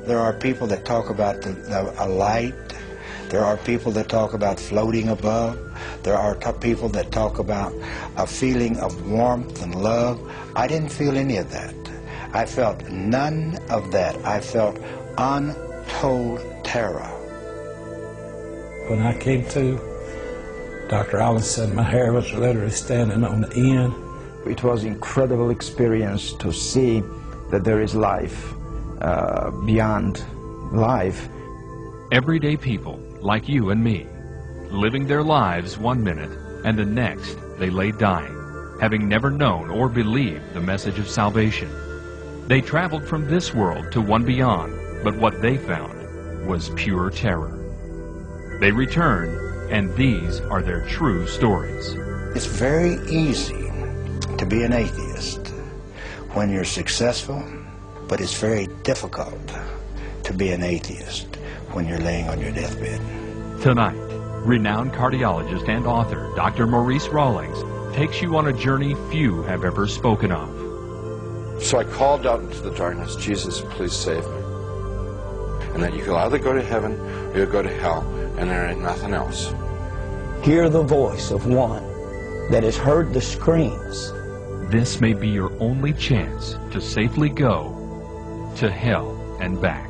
There are people that talk about a light. There are people that talk about floating above. There are people that talk about a feeling of warmth and love. I didn't feel any of that. I felt none of that. I felt untold terror. When I came to, Dr. Rawlings said my hair was literally standing on the end. It was an incredible experience to see that there is life beyond life. Everyday people like you and me, living their lives one minute and the next they lay dying, having never known or believed the message of salvation. They traveled from this world to one beyond, but what they found was pure terror. They returned, and these are their true stories. It's very easy to be an atheist when you're successful, but it's very difficult to be an atheist when you're laying on your deathbed. Tonight, renowned cardiologist and author Dr. Maurice Rawlings takes you on a journey few have ever spoken of. So I called out into the darkness, Jesus, please save me. And that you could either go to heaven or you'll go to hell, and there ain't nothing else. Hear the voice of one that has heard the screams. This may be your only chance to safely go to hell and back.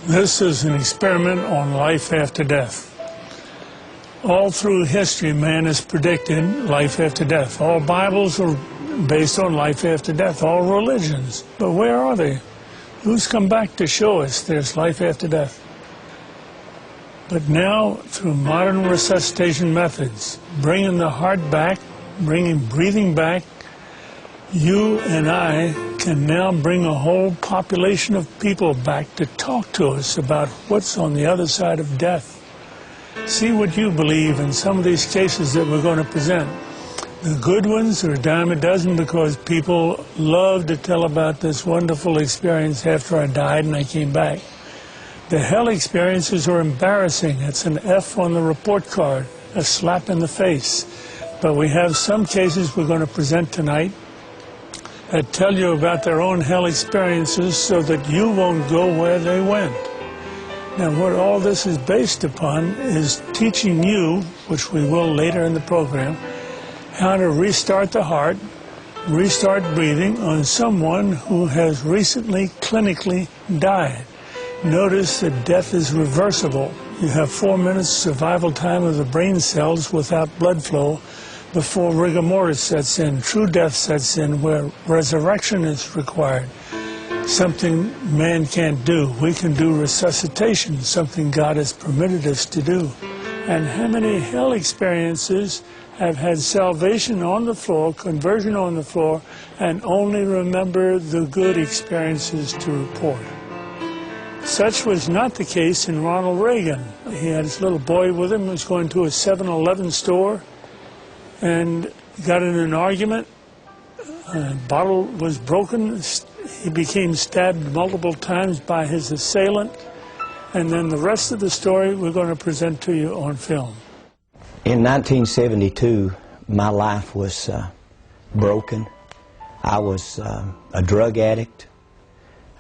This is an experiment on life after death. All through history, man has predicted life after death. All Bibles are based on life after death, all religions. But where are they? Who's come back to show us there's life after death? But now, through modern resuscitation methods, bringing the heart back, bringing breathing back, you and I can now bring a whole population of people back to talk to us about what's on the other side of death. See what you believe in some of these cases that we're going to present. The good ones are a dime a dozen because people love to tell about this wonderful experience after I died and I came back. The hell experiences are embarrassing. It's an F on the report card, a slap in the face. But we have some cases we're going to present tonight that tell you about their own hell experiences so that you won't go where they went. Now, what all this is based upon is teaching you, which we will later in the program, how to restart the heart, restart breathing on someone who has recently clinically died. Notice that death is reversible. You have 4 minutes survival time of the brain cells without blood flow before rigor mortis sets in, true death sets in, where resurrection is required. Something man can't do. We can do resuscitation, something God has permitted us to do. And how many hell experiences have had salvation on the floor, conversion on the floor, and only remember the good experiences to report? Such was not the case in Ronald Reagan. He had his little boy with him who was going to a 7-Eleven store and got in an argument. A bottle was broken. He became stabbed multiple times by his assailant. And then the rest of the story we're going to present to you on film. In 1972, my life was broken. I was a drug addict.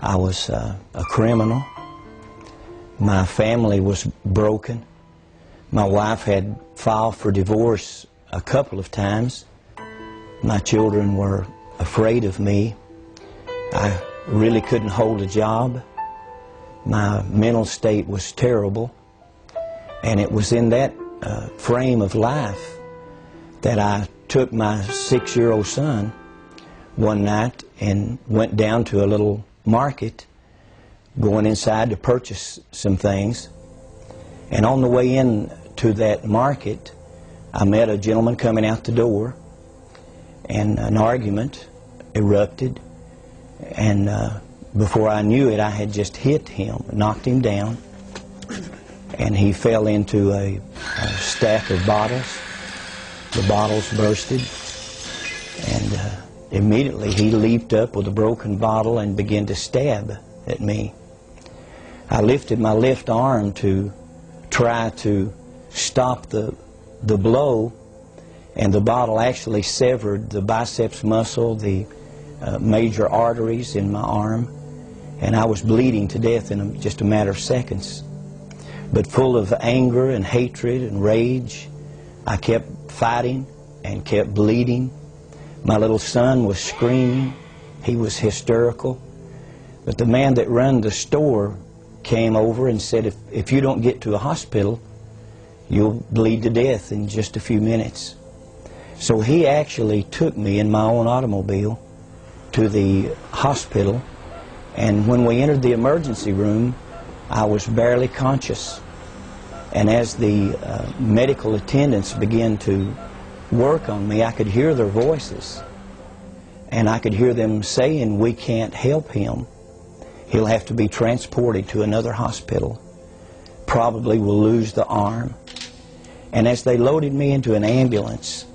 I was a criminal. My family was broken. My wife had filed for divorce a couple of times. My children were afraid of me. I really couldn't hold a job. My mental state was terrible. And it was in that frame of life that I took my 6-year-old son one night and went down to a little market going inside to purchase some things. And on the way in to that market, I met a gentleman coming out the door, and an argument erupted. And before I knew it, I had just hit him, knocked him down, and he fell into a stack of bottles. The bottles bursted, and immediately he leaped up with a broken bottle and began to stab at me. I lifted my left arm to try to stop the blow, and the bottle actually severed the biceps muscle, the major arteries in my arm, and I was bleeding to death in just a matter of seconds. But full of anger and hatred and rage, I kept fighting and kept bleeding. My little son was screaming. He was hysterical. But the man that ran the store came over and said, if you don't get to a hospital, you'll bleed to death in just a few minutes. So he actually took me in my own automobile to the hospital, and when we entered the emergency room, I was barely conscious. And as the medical attendants began to work on me, I could hear their voices, and I could hear them saying, "We can't help him. He'll have to be transported to another hospital. Probably will lose the arm." And as they loaded me into an ambulance,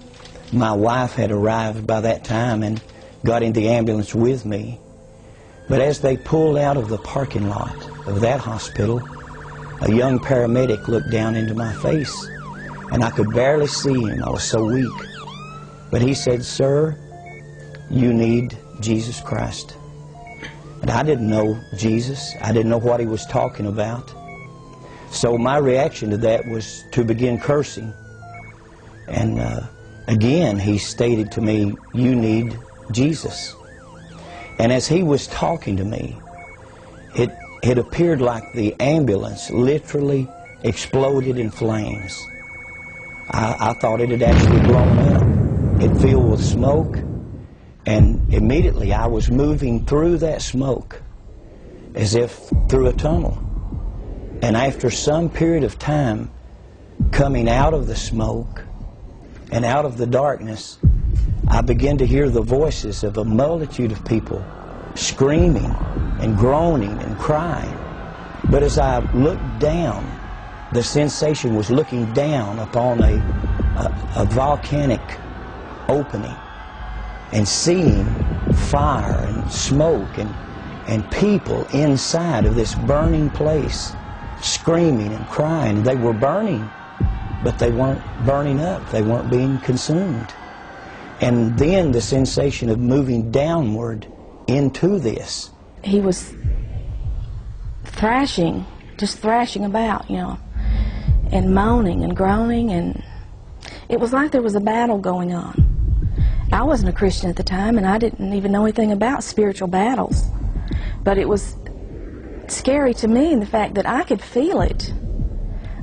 my wife had arrived by that time and got in the ambulance with me. But as they pulled out of the parking lot of that hospital, a young paramedic looked down into my face, and I could barely see him. I was so weak. But he said, "Sir, you need Jesus Christ." And I didn't know Jesus. I didn't know what he was talking about. So my reaction to that was to begin cursing. And again, he stated to me, "You need Jesus." And as he was talking to me, it appeared like the ambulance literally exploded in flames. I thought it had actually blown up. It filled with smoke, and immediately I was moving through that smoke as if through a tunnel. And after some period of time coming out of the smoke and out of the darkness, I began to hear the voices of a multitude of people screaming and groaning and crying. But as I looked down, the sensation was looking down upon a volcanic opening and seeing fire and smoke and people inside of this burning place screaming and crying. They were burning, but they weren't burning up. They weren't being consumed. And then the sensation of moving downward into this. He was thrashing, just thrashing about, you know, and moaning and groaning, and it was like there was a battle going on. I wasn't a Christian at the time, and I didn't even know anything about spiritual battles. But it was scary to me in the fact that I could feel it.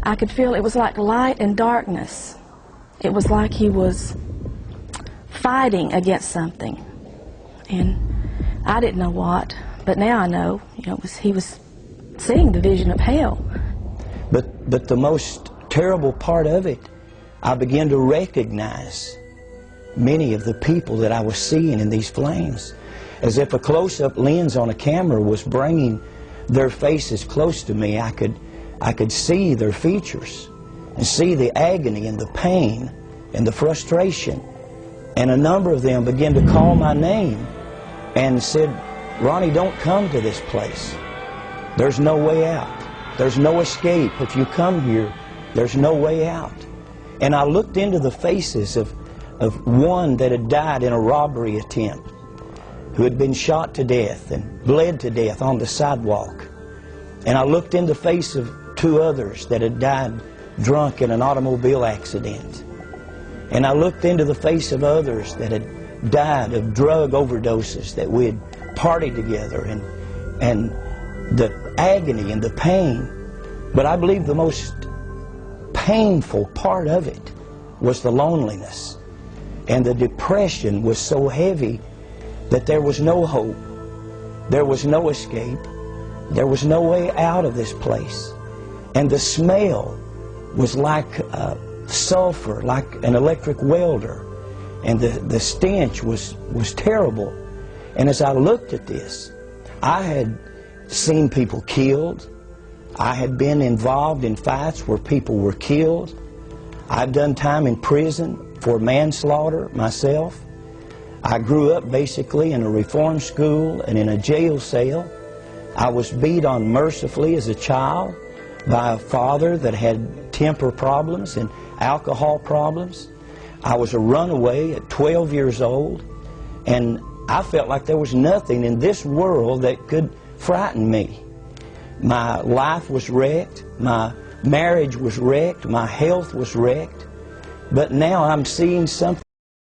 I could feel it was like light and darkness. It was like he was fighting against something. And I didn't know what, but now I know, you know, he was seeing the vision of hell. But the most terrible part of it, I began to recognize many of the people that I was seeing in these flames, as if a close-up lens on a camera was bringing their faces close to me. I could see their features and see the agony and the pain and the frustration. And a number of them began to call my name and said, "Ronnie, don't come to this place. There's no way out. There's no escape. If you come here, there's no way out." And I looked into the faces of one that had died in a robbery attempt, who had been shot to death and bled to death on the sidewalk. And I looked in the face of two others that had died drunk in an automobile accident. And I looked into the face of others that had died of drug overdoses, that we had partied together, and the agony and the pain. But I believe the most painful part of it was the loneliness. And the depression was so heavy that there was no hope, there was no escape, There was no way out of this place. And the smell was like sulfur, like an electric welder. And the stench was terrible. And as I looked at this, I had seen people killed. I had been involved in fights where people were killed. I'd done time in prison for manslaughter myself. I grew up basically in a reform school and in a jail cell. I was beat on mercifully as a child by a father that had temper problems and alcohol problems. I was a runaway at 12 years old, and I felt like there was nothing in this world that could frighten me. My life was wrecked, my marriage was wrecked, my health was wrecked, but now I'm seeing something